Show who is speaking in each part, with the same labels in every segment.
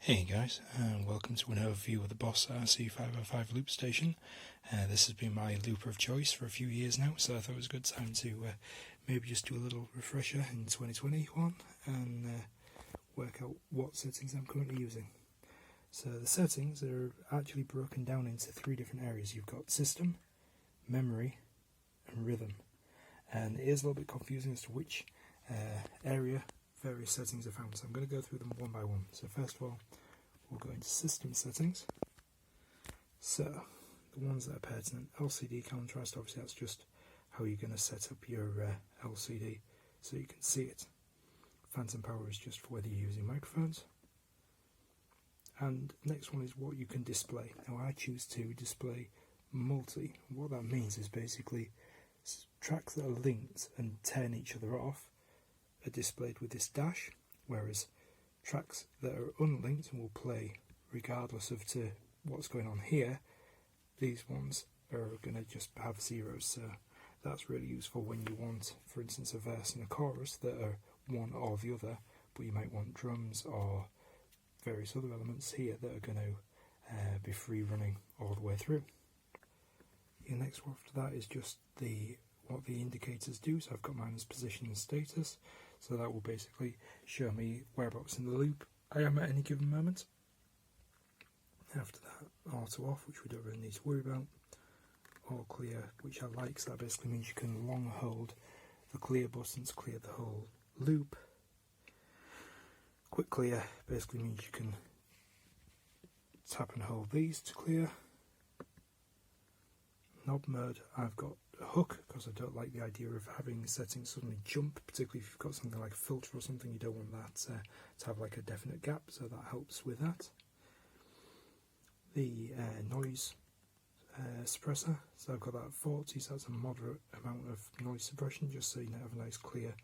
Speaker 1: Hey guys, and welcome to an overview of the Boss Rc505 loop station. This has been my looper of choice for a few years now, so I thought it was a good time to maybe just do a little refresher in 2021 and work out what settings I'm currently using. So the settings are actually broken down into three different areas. You've got system, memory and rhythm, and it is a little bit confusing as to which area various settings are found, so I'm going to go through them one by one. So first of all, we'll go into system settings. So the ones that are pertinent: LCD contrast, obviously that's just how you're going to set up your LCD so you can see it. Phantom power is just for whether you're using microphones. And next one is what you can display. Now I choose to display multi. What that means is basically tracks that are linked and turn each other off are displayed with this dash, whereas tracks that are unlinked and will play regardless of to what's going on here, these ones are going to just have zeros. So that's really useful when you want, for instance, a verse and a chorus that are one or the other, but you might want drums or various other elements here that are going to be free running all the way through. The next one after that is just what the indicators do. So I've got mine as position and status, so that will basically show me whereabouts in the loop I am at any given moment. After that, auto off, which we don't really need to worry about. All clear, which I like, so that basically means you can long hold the clear button to clear the whole loop. Quick clear basically means you can tap and hold these to clear. Knob mode, I've got a hook because I don't like the idea of having settings suddenly jump, particularly if you've got something like a filter or something. You don't want that to have like a definite gap, so that helps with that. The noise suppressor, so I've got that at 40, so that's a moderate amount of noise suppression, just so you have a nice clear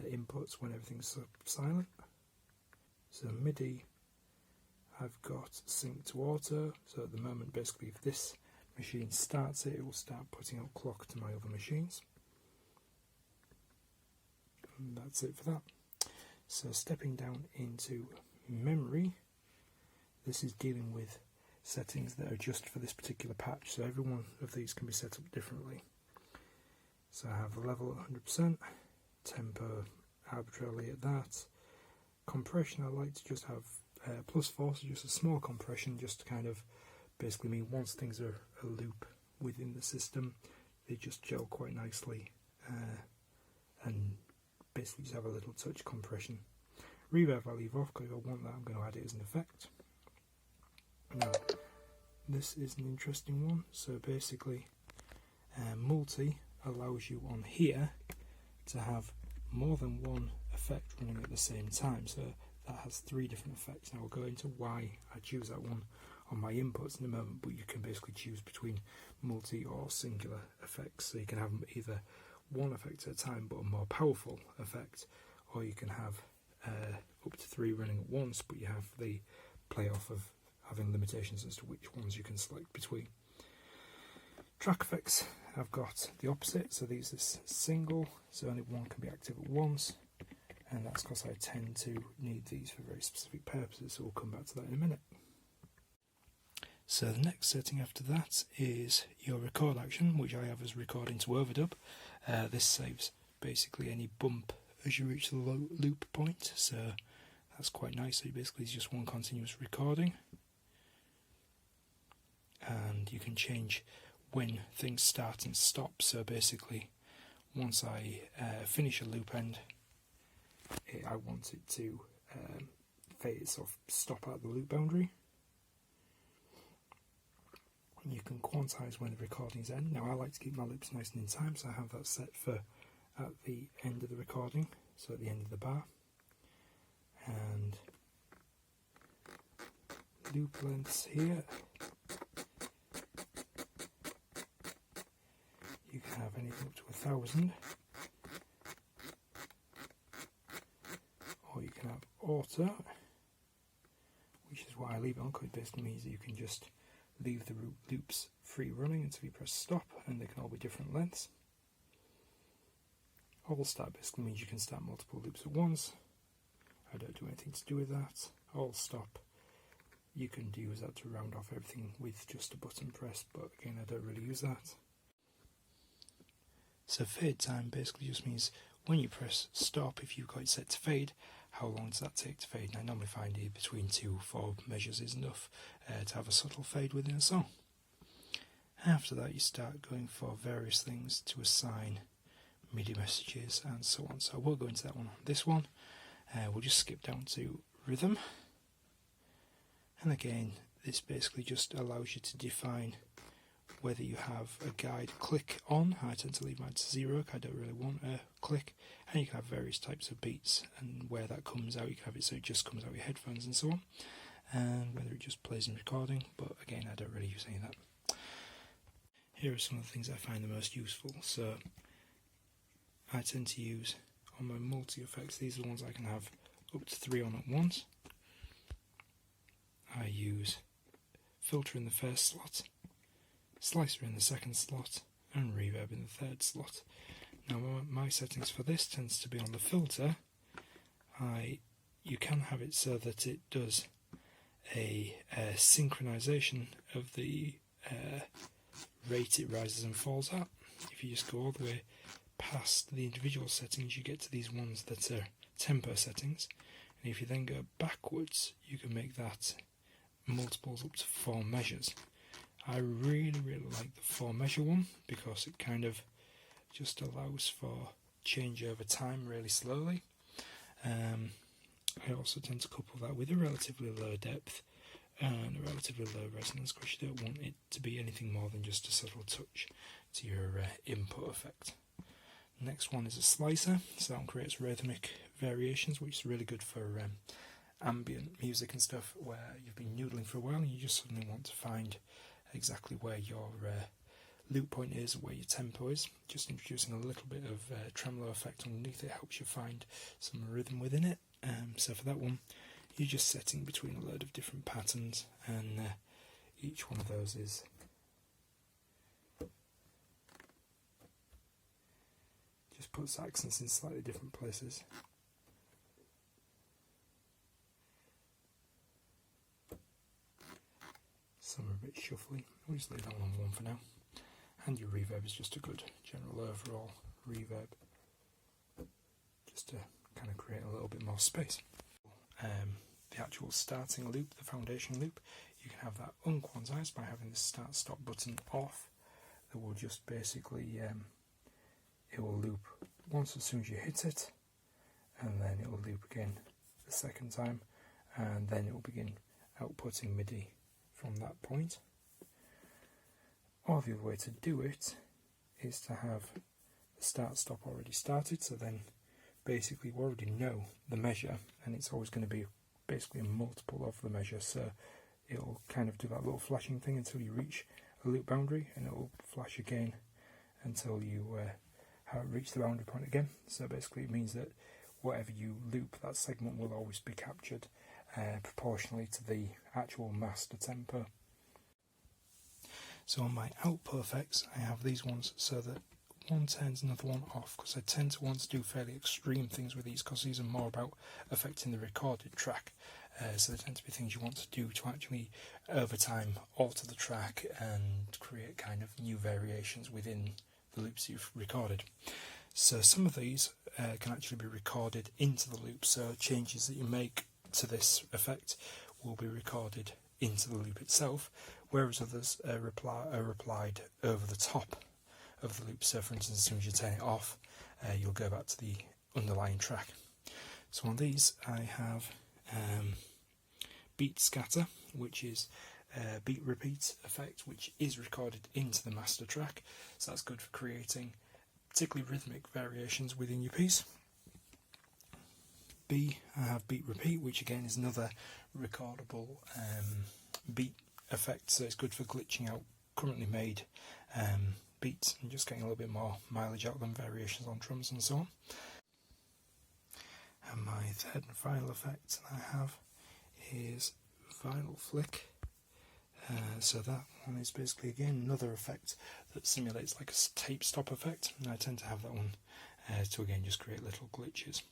Speaker 1: inputs when everything's silent. So MIDI, I've got sync to auto, so at the moment basically if this machine starts it will start putting out clock to my other machines. And that's it for that. So stepping down into memory, this is dealing with settings that are just for this particular patch, so every one of these can be set up differently. So I have the level at 100%, tempo arbitrarily at that. Compression I like to just have +4, so just a small compression, just to kind of basically mean once things are a loop within the system, they just gel quite nicely and basically just have a little touch compression. Reverb I leave off because if I want that I'm going to add it as an effect. Now this is an interesting one. So basically multi allows you on here to have more than one effect running at the same time, so that has 3 different effects. Now I'll go into why I choose that one on my inputs in a moment, but you can basically choose between multi or singular effects, so you can have either one effect at a time but a more powerful effect, or you can have up to 3 running at once, but you have the play off of having limitations as to which ones you can select between. Track effects, I've got the opposite, so these are single, so only one can be active at once, and that's because I tend to need these for very specific purposes, so we'll come back to that in a minute. So the next setting after that is your record action, which I have as recording to overdub. This saves basically any bump as you reach the loop point, so that's quite nice. So basically it's just one continuous recording, and you can change when things start and stop. So basically once I finish a loop end, I want it to sort of stop at the loop boundary. You can quantize when the recordings end. Now I like to keep my loops nice and in time, so I have that set for at the end of the recording, so at the end of the bar. And loop lengths here, you can have anything up to 1,000, or you can have auto, which is why I leave it on, because it basically means that you can just leave the loops free running until you press stop, and they can all be different lengths. All start basically means you can start multiple loops at once. I don't do anything to do with that. All stop you can use that to round off everything with just a button press, but again I don't really use that. So fade time basically just means when you press stop, if you've got it set to fade, how long does that take to fade? And I normally find it between 2 or 4 measures is enough to have a subtle fade within a song. After that you start going for various things to assign MIDI messages and so on. So we'll go into that one on this one. We'll just skip down to rhythm. And again, this basically just allows you to define whether you have a guide click on. I tend to leave mine to 0, I don't really want a click. And you can have various types of beats and where that comes out. You can have it so it just comes out of your headphones and so on. And whether it just plays in recording, but again I don't really use any of that. Here are some of the things I find the most useful. So I tend to use on my multi-effects, these are the ones I can have up to 3 on at once. I use filter in the first slot, slicer in the second slot, and reverb in the third slot. Now my settings for this tends to be on the filter. You can have it so that it does a synchronization of the rate it rises and falls at. If you just go all the way past the individual settings, you get to these ones that are tempo settings, and if you then go backwards you can make that multiples up to 4 measures. I really like the 4 measure one because it kind of just allows for change over time really slowly. I also tend to couple that with a relatively low depth and a relatively low resonance because you don't want it to be anything more than just a subtle touch to your input effect. Next one is a slicer, so that one creates rhythmic variations, which is really good for ambient music and stuff where you've been noodling for a while and you just suddenly want to find exactly where your loop point is, where your tempo is. Just introducing a little bit of tremolo effect underneath it helps you find some rhythm within it. So for that one, you're just setting between a load of different patterns, and each one of those is just puts accents in slightly different places. Some are a bit shuffly. We'll just leave that one on 1 for now. And your reverb is just a good general overall reverb, just to kind of create a little bit more space. The actual starting loop, the foundation loop, you can have that unquantized by having the start stop button off. That will just basically it will loop once as soon as you hit it, and then it will loop again the second time, and then it will begin outputting MIDI from that point. Or the other way to do it is to have the start stop already started, so then basically you already know the measure and it's always going to be basically a multiple of the measure, so it'll kind of do that little flashing thing until you reach a loop boundary, and it'll flash again until you reach the boundary point again. So basically it means that whatever you loop, that segment will always be captured proportionally to the actual master tempo. So on my output effects I have these ones so that one turns another one off, because I tend to want to do fairly extreme things with these because these are more about affecting the recorded track. So they tend to be things you want to do to actually over time alter the track and create kind of new variations within the loops you've recorded. So some of these can actually be recorded into the loop, so changes that you make to this effect will be recorded into the loop itself, whereas others are applied over the top of the loop. So for instance, as soon as you turn it off, you'll go back to the underlying track. So on these I have beat scatter, which is a beat repeat effect which is recorded into the master track, so that's good for creating particularly rhythmic variations within your piece. B, I have beat repeat, which again is another recordable beat effect, so it's good for glitching out currently made beats and just getting a little bit more mileage out of them, variations on drums and so on. And my third and final effect I have is vinyl flick. So that one is basically again another effect that simulates like a tape stop effect, and I tend to have that one to again just create little glitches.